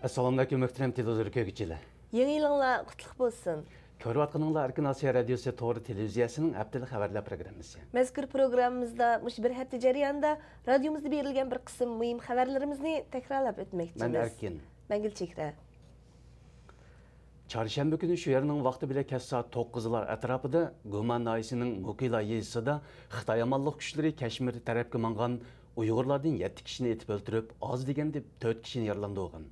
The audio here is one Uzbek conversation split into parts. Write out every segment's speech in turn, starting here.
Assalamu alaikum muhtaram televizor ko'ruvchilar. Yangi yilinglar qutlug' bo'lsin. Ko'rayotganinglar Erkin Osiyo radiosi to'g'ri televiziyasining haftalik xabarlar programmasi. Mazkur programmamizda mush bir hafta jarayonida radiomizda berilgan bir qism muhim xabarlarimizni takrorlab o'tmoqchimiz. Men Erkin. Men Gulchehra. Çarşamba günü şu yerning vaqti bilan kech soat 9lar atrofida Guman noyisining Mukila yezisida Xitoy amalliq kuchlari Kashmir tarafga mangan Uyg'urlardan 7 kishini etib o'ldirib, oz deganda 4 kishini yaralandırgan.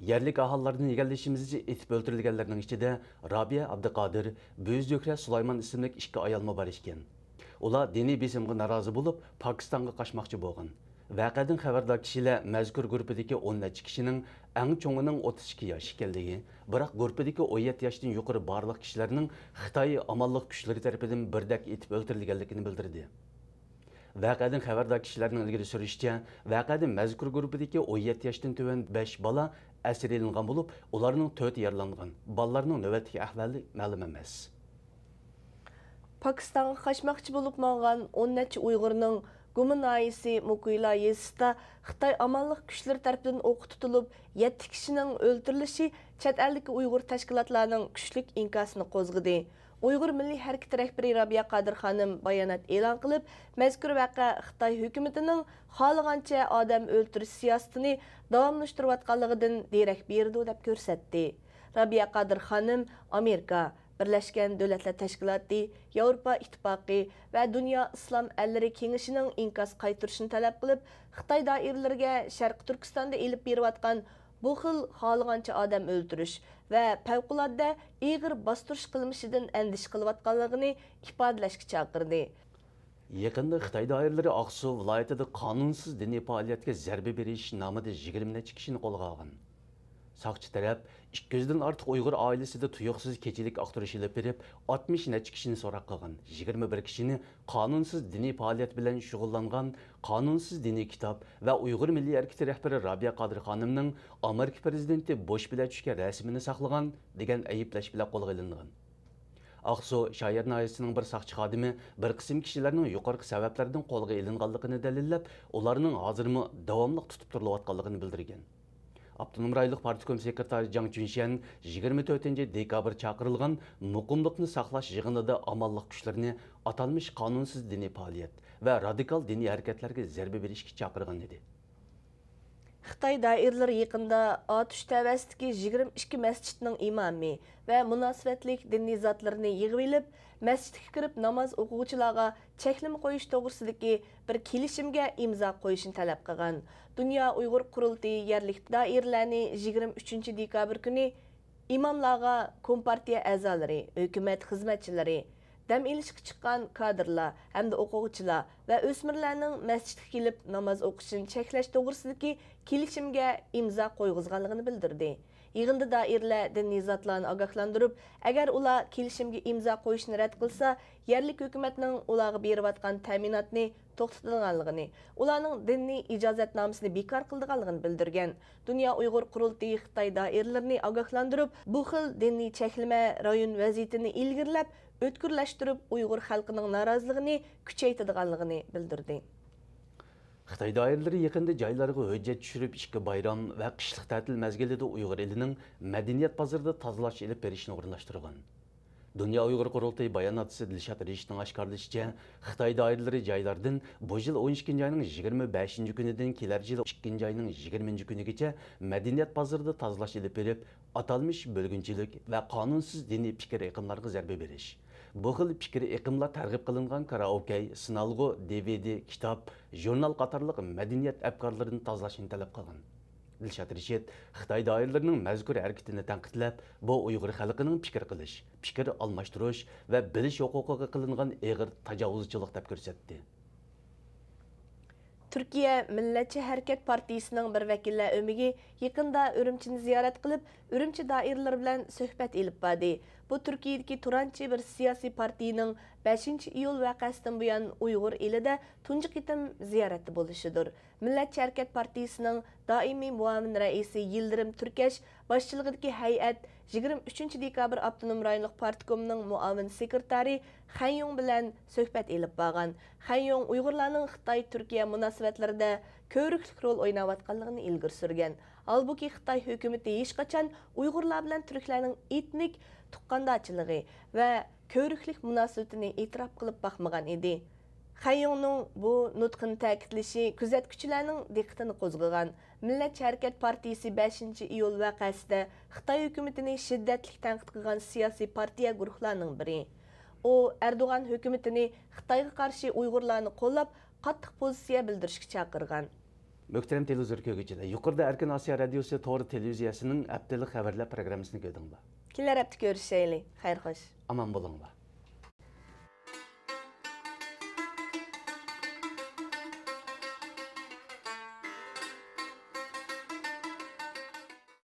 Yerlik ahallardan egallashimizcha etib o'ldirilganlarning ichida Rabia Abduqodir, Bo'zdo'kra Sulayman ismli ikki ayolma bor ekan. Ular diniy besimga norozi bo'lib, Pokistonga qochmoqchi bo'lgan. Vaqadan xabardor kishilar mazkur guruhdagi 10 necha kishining eng cho'ngining 32 yosh ekanligi, biroq guruhdagi 17 yoshdan yuqori barliq kishilarning Xitoy amalliq kuchlari tomonidan birdak etib o'ldirilganligini bildirdi. Vaqadan xabardor kishilarning ilgari surishicha, vaqadan mazkur guruhdagi 17 yoshdan tuvan 5 bola asir elingan bo'lib, ularning 4 yaralangan. Bolalarning navbatdagi ahvoli ma'lum emas. Pokistonga qochmoqchi bo'lib mangan 10 necha Uyg'urning Guman noyisi Mukila yezisida Xitoy amalliq kuchlar tomonidan o'q tutilib, 7 kishining o'ldirilishi chet eldagi Uyg'ur tashkilotlarining kuchlik inkosini qo'zg'adi. Uyg'ur Milliy Harakat rahbari Rabia Qadir xonim bayonot e'lon qilib, mazkur vaqa Xitoy hukumatining xohlagancha odam o'ldirish siyosatini davomlashtirayotganligidan derak berdi deb ko'rsatdi. Rabia Qadir xonim Amerika, Birleşken Devletler Teşkilatı, Avrupa İttifaqı ve Dünya İslam Elleri Kengeshining inkos qaytirishini talab qilib, Xitoy doiralariga Sharq Turkistonda elib berayotgan bu xil xohlagancha odam o'ldirish va favqulodda ig'ir bostirish qilmishidan andish qilayotganligini ifodalashga chaqirdi. Yaqinda Xitoy doiralari Aqsu viloyatida qonunsiz diniy faoliyatga zarba berish nomida 20 necha kishini qo'lga olgan. Saqchi taraf 200dan ortiq Uyg'ur oilasida tuyuqsiz kechilik aqtirish ilib berib, 60 necha kishini so'roq qilgan. 21 kishini qonunsiz diniy faoliyat bilan shug'ullangan Qonunsiz diniy kitob va Uyg'ur Milliy Harakati rahbari Rabia Qadir xonimning Amerika prezidenti Bush bilan tushgan rasmini saqlagan degan ayiblash bilan qo'lga olingan. Aqsu Shoir noyisining bir saqchi xodimi bir qism kishilarning yuqorqi sabablardan qo'lga olinganligini dalillab, ularning hozirmi davomli tutib turilayotganligini bildirgan. Abdunum Raylık Partikom sekretari Jang Junshan 24 dekabr chaqirilgan muqimlikni saqlash yig'inida amalliq kuchlarni atalmış qonunsiz diniy faoliyat va radikal diniy harakatlarga zarba berishga chaqirgan edi. Xitoy doiralari yaqinda Atush tavasidagi 22 masjidning imomi va munosabatlik diniy zotlarini yig'ib olib, masjidga kirib namoz o'quvchilarga cheklama qo'yish to'g'risidagi bir kelishimga imzo qo'yishni talab qilgan. Dünya Uyg'ur Qurultiyi yerlik doiralarni 23 dekabr kuni imomlarga kompartiya a'zolari, hukumat xizmatchilari, dam ilishga chiqqan kadrlar hamda o'quvchilar va o'smirlarning masjidga kelib namoz o'qishini cheklash to'g'risidagi kelishimga imzo qo'yg'izganligini bildirdi. Yig'inda doiralar diniy zotlarni ogohlantirib, agar ular kelishimga imzo qo'yishni rad qilsa, yerlik hukumatning ularga berayotgan ta'minotni to'xtatilganligini, ularning diniy ijozatnomasini bekor qilganligini bildirgan. Dünya Uyg'ur Qurultiyi Xitoy doiralarini ogohlantirib, bu xil diniy cheklama rayon vaziyatini ilgirlab, o'tkirlashtirib Uyg'ur xalqining noroziligini kuchaytirganligini bildirdi. Xitoy doiralari yaqinda joylarga hujjat tushirib, ishki bayram va qishliq ta'til mezgilida Uyg'ur elining madaniyat bozorida tozalash elib berishni o'rinlashtirgan. Dünya Uyg'ur Qurultiyi bayonotchisi Dilshod Reshitning oshkorlashicha, Xitoy doiralari joylardan bu yil 12 oyning 25 kunidan kelar yil 2 oyning 20 kunigacha madaniyat bozorida tozalash elib berib, atalmış bo'lgunchilik va qonunsiz diniy fikr iqimlarga zarba berish. Bu xil fikr iqimlar targ'ib qilingan karaoke, sinalg'u, DVD, kitob, jurnal qatorliq madaniyat afkorlarini tozalashni talab qilgan. Dilshod Reshit Xitoy doiralarining mazkur harakatini tanqidlab, bu Uyg'ur xalqining fikr qilish, fikr almashtirish va bilish huquqiga qilingan og'ir tajovuzchilik deb ko'rsatdi. Türkiye Milletçi Hareket Partiyasining bir vakillar ömigi yaqinda Urumchini ziyorat qilib, Urumchi doiralari bilan suhbat elib bordi. Bu Turkiyadagi turanchi bir siyosiy partiyaning 5-iyul vaqasidan buyon Uyg'ur elida tunji qitim ziyorati bo'lishidir. Milletçi Hareket Partiyasining doimiy muavin raisi Yildirim Turkash boshchiligidagi hay'at 23 dekabr Abdunum rayonlik partikomining muavin sekretari Xanyong bilan suhbat elib borgan. Xanyong Uyg'urlarning Xitoy-Turkiya munosabatlarida ko'riklik rol o'ynayotganligini ilgari surgan. Halbuki Xitoy hökuməti hech qachon Uyg'urlar bilan turklarning etnik tuqqandochiligi va ko'riklik munosabatini e'tirof qilib boqmagan edi. Xayonning bu nutqini ta'kidlashi kuzatuvchilarning diqqatini qo'zg'agan. Millatchi harakat partiyasi 5-iyul voqeasida Xitoy hukumatini shiddatli tanqid qilgan siyosiy partiya guruhlarining biri. U Erdo'g'an hukumatini Xitoyga qarshi Uyg'urlarni qo'llab, qattiq pozitsiya bildirishga chaqirgan. Möhtərəm televizor kögücülər, yuqorida Erkin Asiya Radiosu To'g'ri televiziyasining haftalik xabarlar programmasini ko'rdinglar. Kelar hafta ko'rishaylik. Xayr xo'sh. Aman bo'linglar.